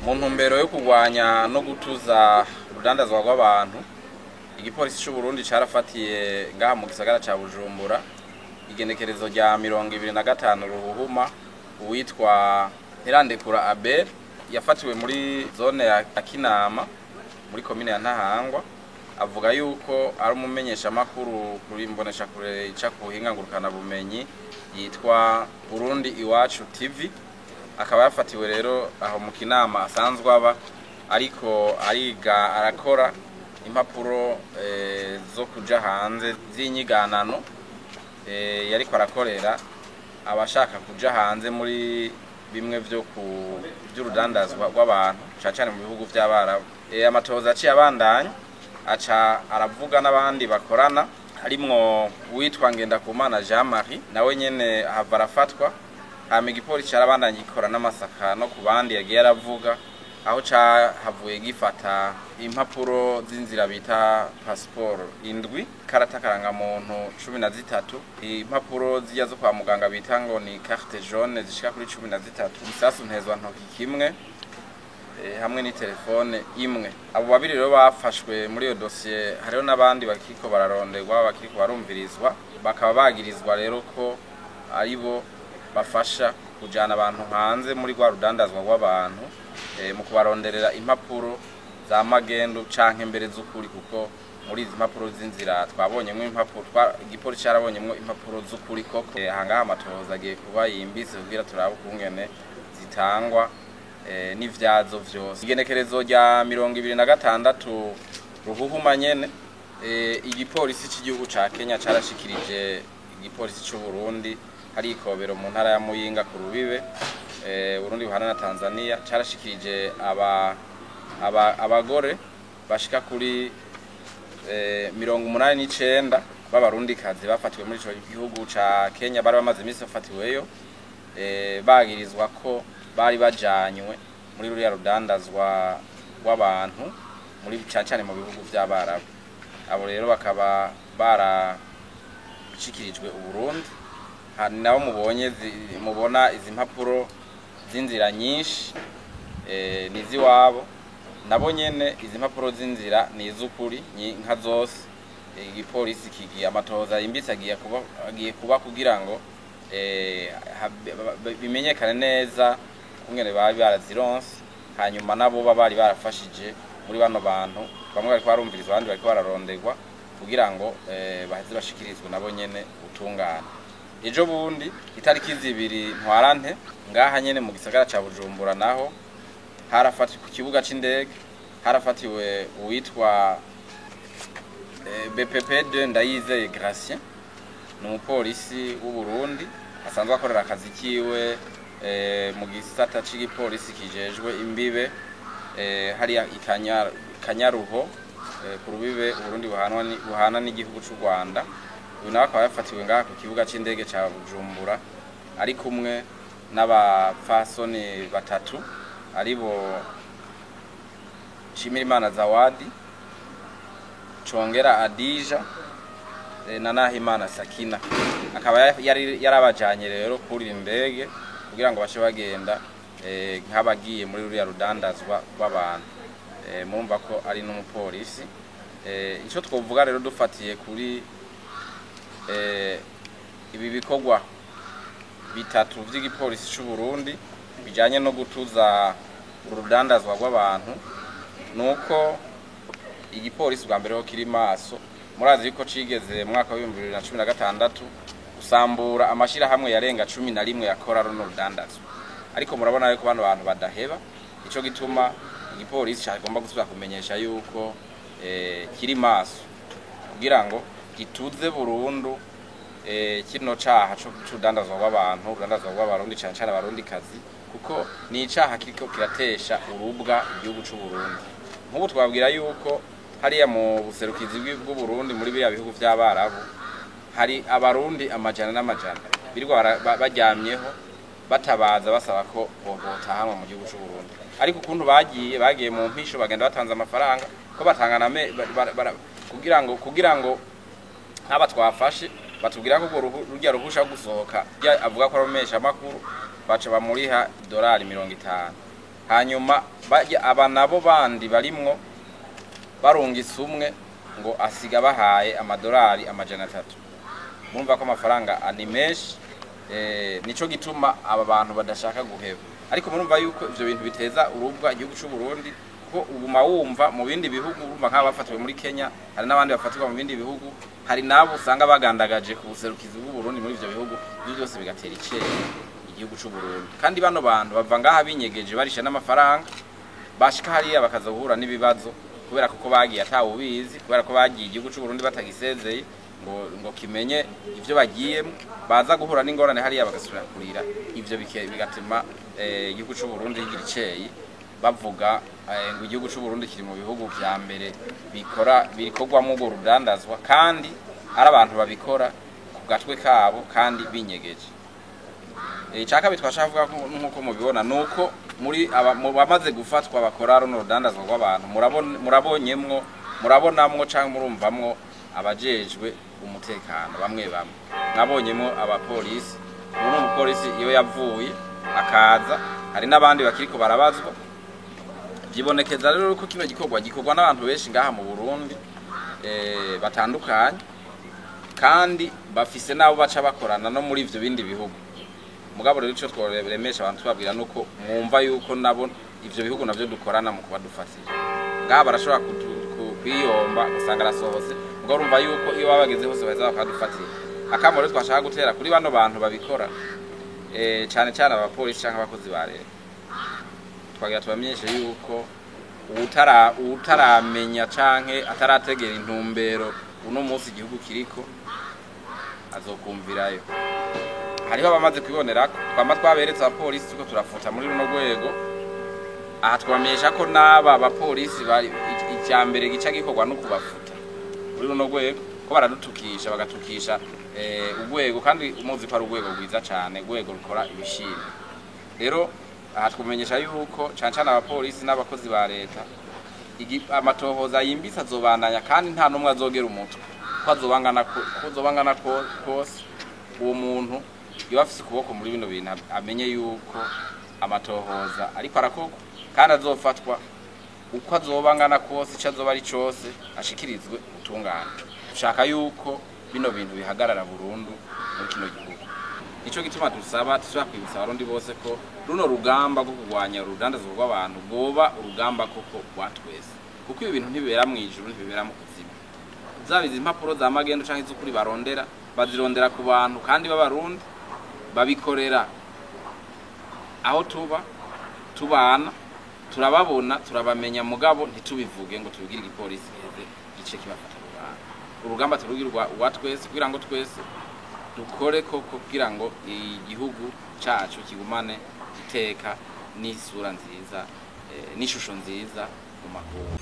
mu ntumbero yo kurwanya no gutuza urudandazwa rw'abantu. Igipolisi cy'u Burundi carafatiye ngaha mu gisagara ca Bujumbura igenekerezo rya 25 Ruhuhuma uwitwa Ntirandekura Abel yafatiwe muri zone ya Kinama muri komine ya Ntahangwa. Avuga yuko ari umumenyesha makuru kuri mbonesha kure ica kuhinga ngurukana bumenyi yitwa Burundi Iwacu TV. Akaba yafatiwe rero aho mu Kinama asanzwe aba, ariko ariga arakora impapuro zo kuja hanze z'inyiganano. Yariko arakorera abashaka kuja hanze muri bimwe by'urudandazwa rw'abantu cyane mu bihugu by'Abarabu. Amatoza aciye abandanya aca aravuga n'abandi bakorana, harimwo uwitwa Ngendakumana Jean Marie nawe nyene hava arafatwa. Hama igipolisi carabandanya gikora n'amasaka no ku bandi yagiye aravuga, aho havuye gifata impapuro z'inzira bita passport 7, karata karangamuntu 13, impapuro zijya zo kwa muganga bita ngo ni carte jaune zishika kuri 13, isasu ntezwa ntoki kimwe, hamwe ni telefone imwe. Abo babiri rero bafashwe muri iyo dossier. Hariho n'abandi bakiko bararonderwa, bakiko barumvirizwa, bakaba bagirizwa rero ko aribo bafasha kujana abantu hanze muri rwa rudandazwa rw'abantu, mu kubaronderera impapuro za magendo canke mbere z'ukuri, kuko muri izi impapuro z'inzira twabonyemo impapuro, igipolisi carabonyemo impapuro z'ukuri koko. Hangaha amatohoza agiye kuba yimbitse kugira turabe ukungene zitangwa n'ivyazo vyose. Igenekerezo rya 26 Ruhuhuma nyene igipolisi cy'igihugu ca Kenya carashikirije igipolisi cy'u Burundi hari ikobero mu ntara ya Muyinga ku rubibe Burundi buhana na Tanzania. Carashikirije abagore bashika kuri 89 b'abarundikazi bafatiwe muri ico gihugu ca Kenya. Bari bamaze iminsi bafatiweyo bagirizwa ko bari bajanywe muri ruriya rudandazwa rw'abantu muri cyane mu bihugu by'Abarabu. Abo rero bakaba barashikirijwe u Burundi. Hari nabo mubona izi mpapuro z'inzira nyinshi niziwabo nabo nyene. Izi mpapuro z'inzira ni iz'ukuri nka zose. Igipolisi kigiye amatoza yimbitse agiye kuba kugira ngo bimenyekane neza kungene bari barazironse, hanyuma nabo bari barafashije muri bano bantu. Bamwe bariko barumvirizwa, abandi bariko bararonderwa kugira ngo baheze bashikirizwe nabo nyene utungana. Ejo bundi itariki 2 Ntwarante ngaha nyene mu gisagara ca Bujumbura naho harafatiwe ku kibuga c'indege, harafatiwe uwitwa BPP2 Ndayizeye Gratien, ni umupolisi w'u Burundi asanzwe akorera akazi kiwe mu gisata c'igipolisi kijejwe imbibe hariya Kanyaruho ku rubibe Burundi buhana n'igihugu c'u Rwanda. Uyu nawe akaba yafatiwe ngaha ku kibuga c'indege ca Bujumbura ari kumwe n'abafasoni batatu, aribo Shimirimana Zawadi, Chongera Adija na Nahimana Sakina. Akaba yarabajanye rero kuri indege kugira ngo bashe bagenda nk'abagiye muri ruriya rudandazwa rw'abantu. Murumva ko ari n'umupolisi. Ico twovuga rero dufatiye kuri ibi bikorwa bitatu vy'igipolisi cy'u Burundi bijanye no gutuza urudandazwa rw'abantu, nuko igipolisi bwa mbere ho kiri maso. Murazi yuko cigeze mu mwaka wa 2016 gusambura amashira hamwe yarenga 11 yakora runo rudandazwa, ariko murabona yuko bano bantu badaheba. Ico gituma igipolisi cyagomba gusubira kumenyesha yuko kiri maso kugira ngo gituze burundu kino caha cyo kudandazwa rw'abantu, urudandazwa rw'abarundi cyane cyane abarundikazi, kuko ni icaha kiriko kiratesha urubwa igihugu c'u Burundi. Nk'ubu twabwira yuko hariya mu buserukizi bw'u Burundi muri biriya bihugu by'Abarabu hari abarundi amajana n'amajana birirwa baryamyeho batabaza basaba ko botahanwa mu gihugu c'u Burundi. Ariko ukuntu bagiye mu mpisho bagenda batanze amafaranga ko batangana kugira ngo nk'aba twafashe batubwira ko rujya ruhusha gusohoka avuga ko aromesha makuru baca bamuriha $50. hanyuma aba nabo bandi barimwo barungitse umwe ngo asiga bahaye amadolari amajana 3. Murumva ko amafaranga ani menshi, nico gituma aba bantu badashaka guheba. Ariko murumva yuko ivyo bintu biteza urubwa igihugu cy'u Burundi, ko ubuma wumva mu bindi bihugu, urumva nk'abafatiwe muri Kenya, hari n'abandi bafatirwa mu bindi bihugu, hari nabo usanga bagandagaje ku buserukizi bw'u Burundi muri ivyo bihugu, ibyo byose bigatera icere igihugu cy'u Burundi. Kandi bano bantu bava ngaha binyegeje barisha n'amafaranga, bashika hariya bakazohura n'ibibazo kubera ko bagiye atawubizi, kubera ko bagiye igihugu cy'u Burundi batagisezeye ngo kimenye ivyo bagiyemo, baza guhura n'ingorane hariya bagasubira kurira. Ivyo bigatuma igihugu cy'u Burundi kigira iceye, bavuga ngo igihugu cy'u Burundi kiri mu bihugu vya mbere bikorwamo urwo rudandazwa, kandi ari abantu babikora ku gatwe kabo kandi binyegeje. Icaka bitwashavuga nkuko mubibona nuko muri bamaze gufatwa bakora runo rudandazwa rw'abantu, murabonamwo canke murumvamwo abajejwe umutekano bamwe nabonyemo abapolisi. Ubu umupolisi iyo yavuye akaza, hari n'abandi bakiriko barabazwa. Byibonekeza rero ko kino gikorwa n'abantu benshi ngaha mu Burundi batandukanye, kandi bafise nabo baca bakorana no muri ivyo bindi bihugu. Mugabo rero ico tworemesha abantu twabwira nuko mwumva yuko nabo ivyo bihugu navyo dukorana mu kubadufatira. Ngaha barashobora kwiyomba usanga arasohose, mugabo urumva yuko iyo babageze hose baza bakadufatira. Akamo rero twashaka gutera kuri bano bantu babikora, cyane cyane abapolisi canke abakozi ba leta, twagira tubamenyeshe yuko utaramenya canke atarategera intumbero uno munsi igihugu kiriko azokumvirayo. Hariho abamaze kwibonera twama twaberetse abapolisi tuko turafuta muri runo rwego. Aha twamenyesha ko n'aba abapolisi bari icyambere gica gikorwa no kubafuta muri runo rwego, ko baradutukisha bagatukisha urwego, kandi umuzi ko ari urwego rwiza cyane, urwego rukora ibishimwe. Rero aha twamenyesha yuko cyane abapolisi n'abakozi ba leta amatohoza yimbitse azobandanya, kandi nta numwe azogera umutwe ko azobangana kose. Uwo muntu iyo afise ukuboko muri bino bintu amenye yuko amatohoza ariko arakoko, kandi azofatwa uko azobangana kose, ico azoba ari cose ashikirizwe utungane. Dushaka yuko bino bintu bihagarara burundu muri kino gihugu. Ico gituma dusaba kwibutsa abarundi bose ko runo rugamba rwo kurwanya urudandazwa rw'abantu goba urugamba koko rwa twese, kuko ibi bintu ntibibera mu ijuru, ntibibera mu kuzimu. Zabizi impapuro za magendo canke iz'ukuri barondera, bazirondera ku bantu kandi b'abarundi babikorera aho tubana, turababona turabamenya, mugabo ntitubivuge ngo tubigire igipolisi gice kibafata urugamba turugirwa uwa twese, kugira ngo twese dukore koko kugira ngo igihugu cacu kigumane iteka n'isura nziza n'ishusho nziza mu makungu.